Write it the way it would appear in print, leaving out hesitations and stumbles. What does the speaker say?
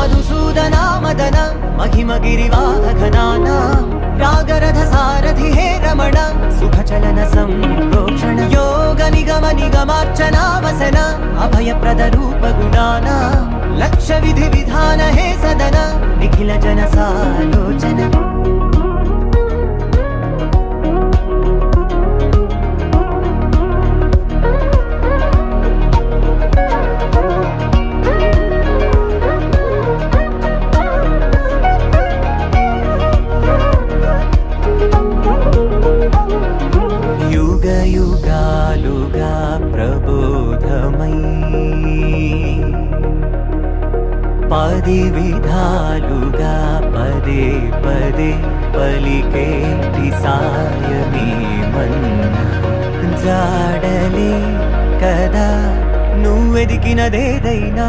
మధుసూదనా మదన మహిమ గిరివాహఘనాన రాగరథ సారథి హే రమణ సుఖచలన సంప్రోక్షణ యోగ నిగమ నిగమార్చనా వసన అభయప్రద రూప గుణాన లక్ష్య విధి విధాన హే సదన నిఖిల జన సాలోచన యుగాలుగా ప్రబోధమై పది విధాలుగా పదే పదే పలికేటి సాయమే మన్న జాడలే కదా నువ్వెదికినదేదైనా